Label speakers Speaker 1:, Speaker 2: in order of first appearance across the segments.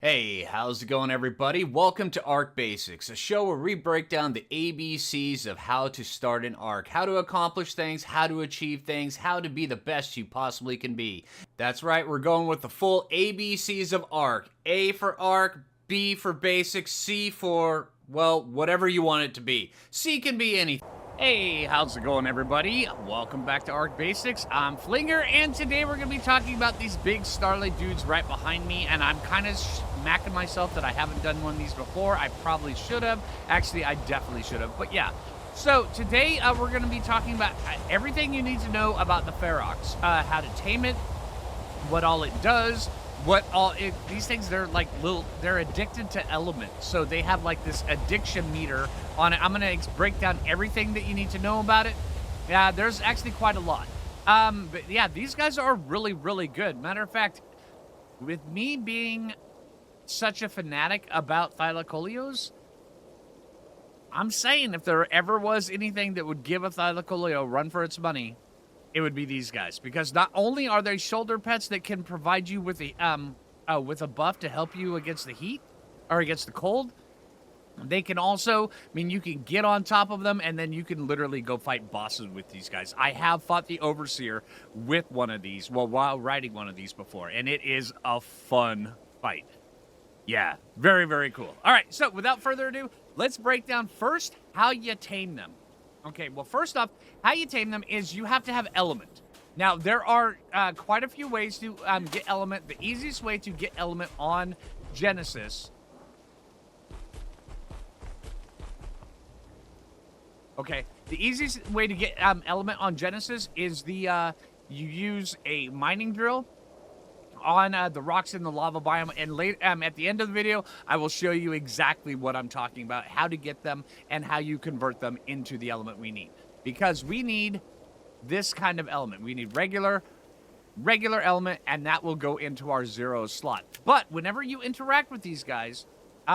Speaker 1: Hey, how's it going, everybody? Welcome to Arc Basics, a show where we break down the ABCs of how to start an arc, how to accomplish things, how to achieve things, how to be the best you possibly can be. That's right, we're going with the full ABCs of arc. A for arc, B for basic, C for, well, whatever you want it to be. C can be anything. Hey, how's it going, everybody? Welcome back to Arc Basics. I'm Phlinger, and today we're going to be talking about these big Starlight dudes right behind me, and I'm kind of smacking myself that I haven't done one of these before. I probably should have. Actually, I definitely should have, but yeah. So today we're going to be talking about everything you need to know about the Ferox, how to tame it, what all it does, these things, they're addicted to elements, so they have like this addiction meter on it. I'm gonna break down everything that you need to know about it. Yeah, there's actually quite a lot. But yeah, these guys are really good. Matter of fact, with me being such a fanatic about thylacoleos, I'm saying if there ever was anything that would give a thylacoleo a run for its money, it would be these guys, because not only are they shoulder pets that can provide you with a buff to help you against the heat or against the cold, they can also, you can get on top of them and then you can literally go fight bosses with these guys. I have fought the Overseer with one of these, while riding one of these before, and it is a fun fight. Yeah, very cool. All right, so without further ado, let's break down first how you tame them. Okay, well, first off, how you tame them is you have to have element. Now, there are quite a few ways to get element. The easiest way to get element on Genesis... Okay, the easiest way to get element on Genesis is you use a mining drill on the rocks in the lava biome, and at the end of the video, I will show you exactly what I'm talking about, how to get them, and how you convert them into the element we need. Because we need this kind of element. We need regular element, and that will go into our 0 slot. But whenever you interact with these guys,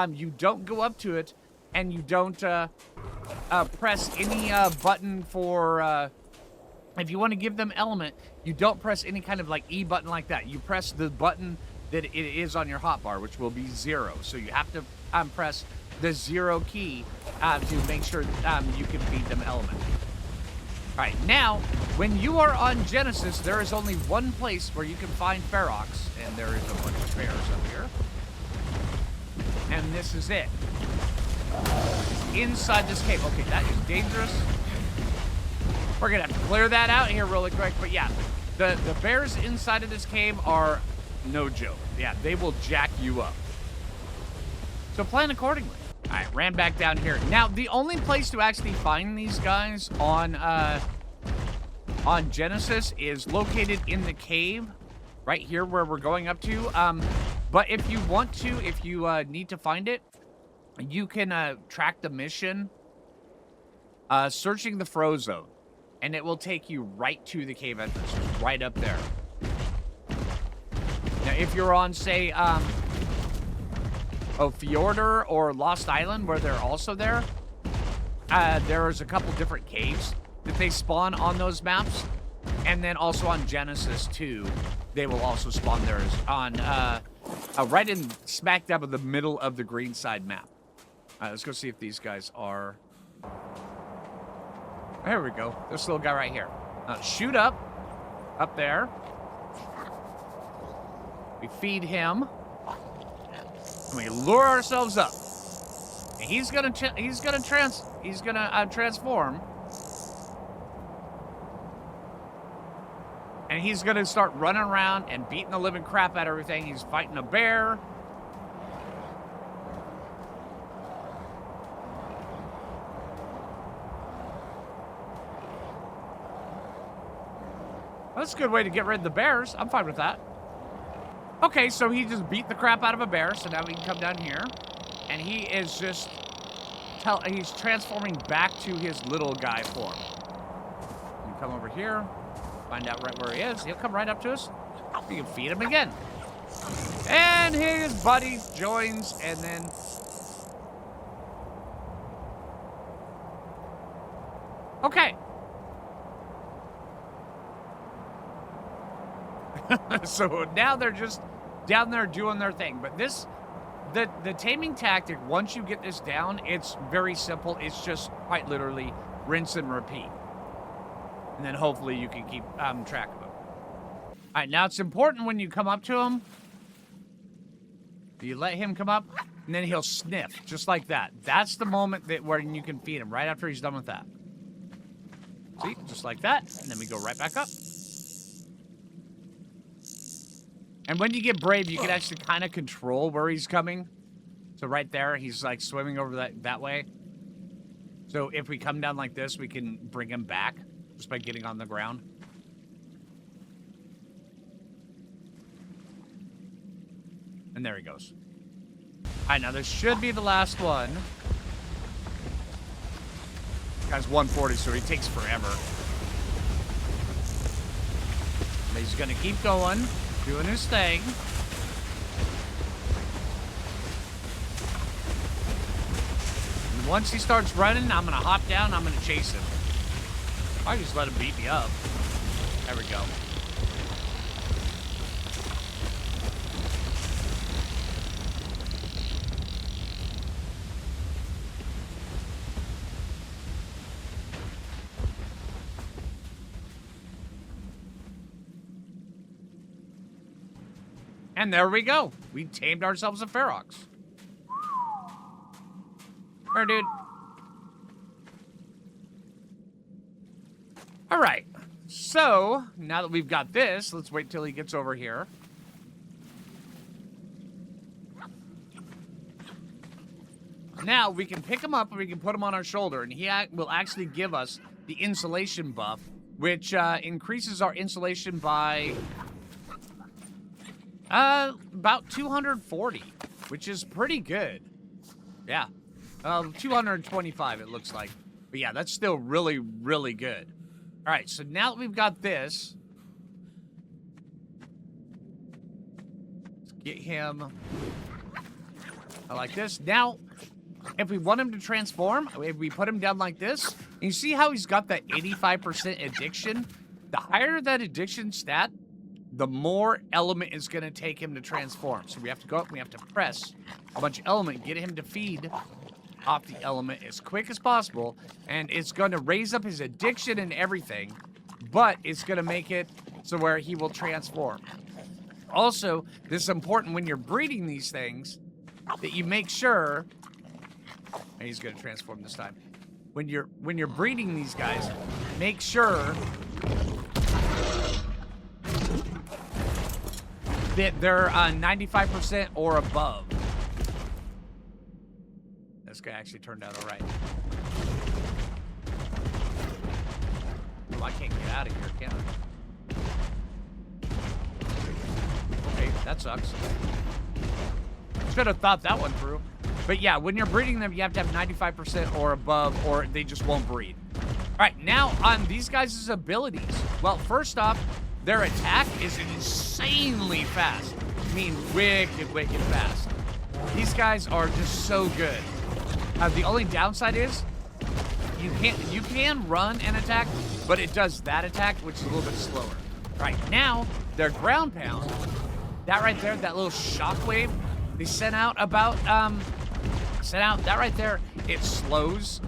Speaker 1: you don't go up to it, and you don't press any button for... if you want to give them element, you don't press any kind of like E button like that. You press the button that it is on your hotbar, which will be 0. So you have to press the 0 key to make sure you can feed them element. All right, now, when you are on Genesis, there is only one place where you can find Ferox, and there is a bunch of bears up here. And this is it. Inside this cave. Okay, that is dangerous. We're gonna have to clear that out here really quick, but yeah, the bears inside of this cave are no joke. Yeah, they will jack you up. So plan accordingly. All right, ran back down here. Now, the only place to actually find these guys on Genesis is located in the cave, right here where we're going up to. But if you want to, if you need to find it, you can track the mission, searching the Frozone. And it will take you right to the cave entrance, right up there. Now, if you're on, say, Fjordur or Lost Island, where they're also there, there's a couple different caves that they spawn on those maps. And then also on Genesis, too, they will also spawn theirs on, right in smack dab in the middle of the green side map. Let's go see if these guys are... There we go. This little guy right here. Shoot up there. We feed him. And we lure ourselves up. And he's gonna transform. And he's gonna start running around and beating the living crap out of everything. He's fighting a bear. That's a good way to get rid of the bears. I'm fine with that. Okay, so he just beat the crap out of a bear, so now we can come down here. And he is just... he's transforming back to his little guy form. We come over here, find out right where he is. He'll come right up to us. We can feed him again. And his buddy joins, and then... Okay. So now they're just down there doing their thing. But this
Speaker 2: the taming tactic, once you get this down, it's very simple. It's just quite literally rinse and repeat. And then hopefully you can keep track of them. All right, now it's important when you come up to him, you let him come up, and then he'll sniff, just like that. That's the moment where you can feed him, right after he's done with that. See, just like that, and then we go right back up. And when you get brave, you can actually kind of control where he's coming. So right there, he's like swimming over that way. So if we come down like this, we can bring him back just by getting on the ground. And there he goes. All right, now this should be the last one. Guy's 140, so he takes forever. But he's gonna keep going, doing his thing. And once he starts running, I'm gonna hop down, I'm gonna chase him. I just let him beat me up. There we go. And there we go. We tamed ourselves a Ferox. Alright, dude. Alright. So, now that we've got this, let's wait till he gets over here. Now, we can pick him up and we can put him on our shoulder, and he will actually give us the insulation buff, which increases our insulation by about 240, which is pretty good. Yeah. 225 it looks like. But yeah, that's still really, really good. All right, so now that we've got this, let's get him like this. Now, if we want him to transform, if we put him down like this, and you see how he's got that 85% addiction? The higher that addiction stat, the more element is going to take him to transform. So we have to go up, we have to press a bunch of element, get him to feed off the element as quick as possible, and it's going to raise up his addiction and everything, but it's going to make it so where he will transform. Also, this is important when you're breeding these things, that you make sure, and he's going to transform this time. When you're breeding these guys, make sure that they're 95% or above. This guy actually turned out all right. Well, I can't get out of here, can I? Okay, that sucks. Should have thought that one through. But yeah, when you're breeding them, you have to have 95% or above, or they just won't breed. All right, now on these guys' abilities. Well, first off, their attack is insanely fast. I mean, wicked fast. These guys are just so good. The only downside is you can run an attack, but it does that attack, which is a little bit slower. All right, now their ground pound, that right there, that little shockwave they sent out about that right there, it slows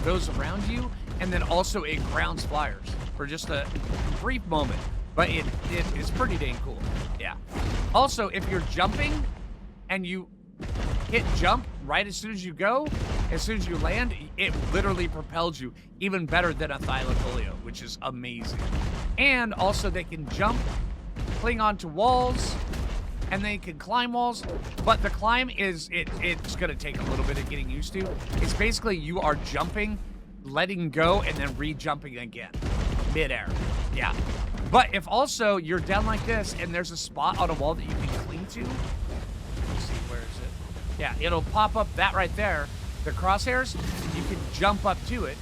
Speaker 2: those around you, and then also it grounds flyers for just a brief moment. But it is pretty dang cool. Yeah. Also, if you're jumping and you hit jump right as soon as you go, as soon as you land, it literally propels you even better than a Thylacoleo, which is amazing. And also they can jump, cling onto walls, and they can climb walls, but the climb it's gonna take a little bit of getting used to. It's basically you are jumping, letting go, and then re-jumping again, mid-air. Yeah. But if also you're down like this and there's a spot on a wall that you can cling to, let's see, where is it? Yeah, it'll pop up that right there, the crosshairs. You can jump up to it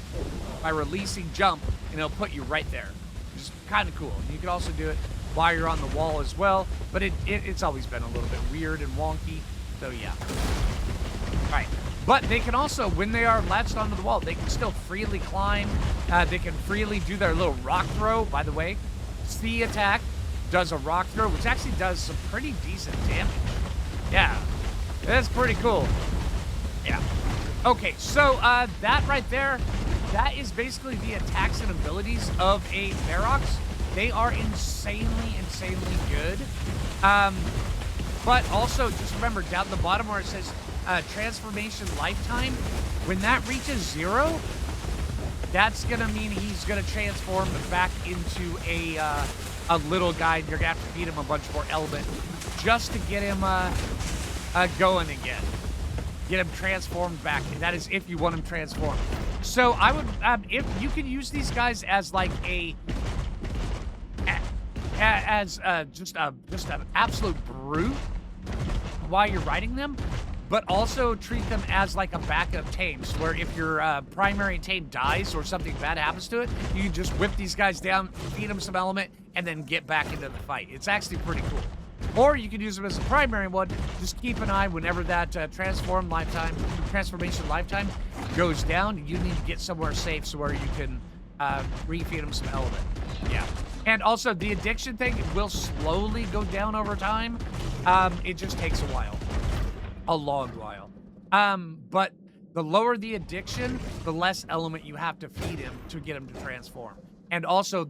Speaker 2: by releasing jump, and it'll put you right there, which is kind of cool. You can also do it while you're on the wall as well, but it's always been a little bit weird and wonky, so yeah. All right, but they can also, when they are latched onto the wall, they can still freely climb. They can freely do their little rock throw. By the way, C attack does a rock throw, which actually does some pretty decent damage. Yeah, That's pretty cool. Yeah. Okay, so that right there, that is basically the attacks and abilities of a Ferox. They are insanely good. But also, just remember, down the bottom where it says transformation lifetime, when that reaches 0, that's going to mean he's going to transform back into a little guy, and you're going to have to feed him a bunch more element just to get him going again. Get him transformed back. And that is if you want him transformed. So I would, if you could use these guys as like just an absolute brute while you're riding them, but also treat them as like a backup tame, so where if your primary tame dies or something bad happens to it, you can just whip these guys down, feed them some element, and then get back into the fight. It's actually pretty cool. Or you can use them as a primary one. Just keep an eye whenever that transformation lifetime goes down. You need to get somewhere safe so where you can refeed them some element. Yeah. And also, the addiction thing will slowly go down over time. It just takes a while. A long while. But the lower the addiction, the less element you have to feed him to get him to transform. And also,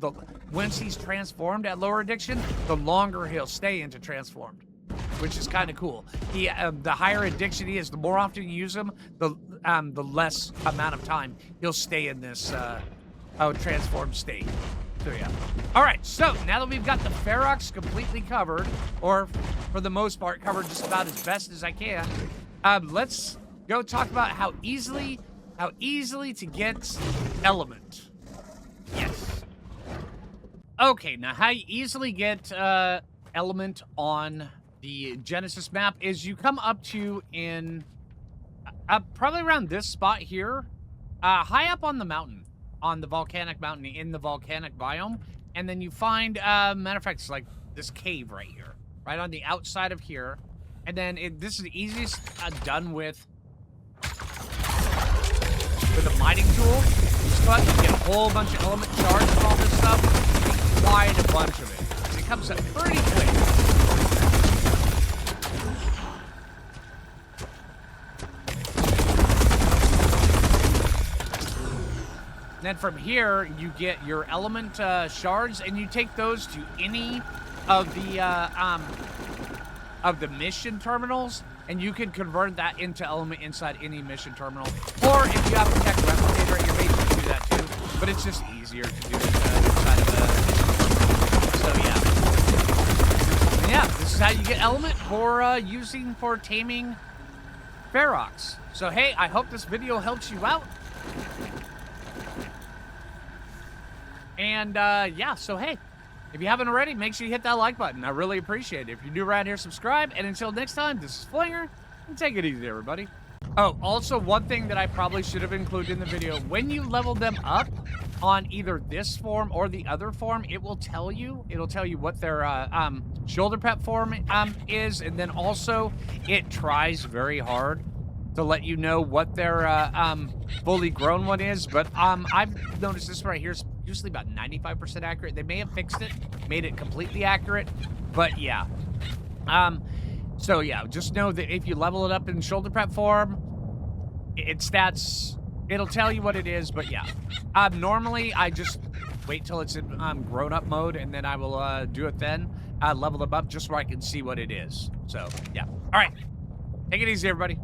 Speaker 2: once he's transformed at lower addiction, the longer he'll stay into transformed, which is kind of cool. The higher addiction he is, the more often you use him, the less amount of time he'll stay in this transformed state. So yeah. All right, so now that we've got the Ferox completely covered, or for the most part covered just about as best as I can, let's go talk about how easily to get element. Yes. Okay, now how you easily get element on the Genesis map is you come up to in probably around this spot here, high up on the mountain, on the volcanic mountain in the volcanic biome, and then you find matter of fact, it's like this cave right here, right on the outside of here, and then this is the easiest done with a mining tool. You just go out and get a whole bunch of element shards and all this stuff, quite a bunch of it. It comes up pretty quick. And then from here, you get your element shards, and you take those to any of the mission terminals, and you can convert that into element inside any mission terminal. Or if you have a tech replicator at your base, you can do that too. But it's just easier to do it inside of a... So yeah. And yeah, this is how you get element for taming Ferox. So hey, I hope this video helps you out. And yeah, so hey, if you haven't already, make sure you hit that like button. I really appreciate it. If you're new around here, subscribe. And until next time, this is Phlinger, and take it easy, everybody. Oh, also one thing that I probably should have included in the video, when you level them up on either this form or the other form, it'll tell you what their shoulder prep form is, and then also it tries very hard to let you know what their fully grown one is. But I've noticed this right here is usually about 95% accurate. They may have fixed it, made it completely accurate, but yeah. So yeah, just know that if you level it up in shoulder prep form, it'll tell you what it is. But yeah, normally I just wait till it's in grown up mode, and then I will do it then. Level them up just so I can see what it is. So yeah. All right, take it easy, everybody.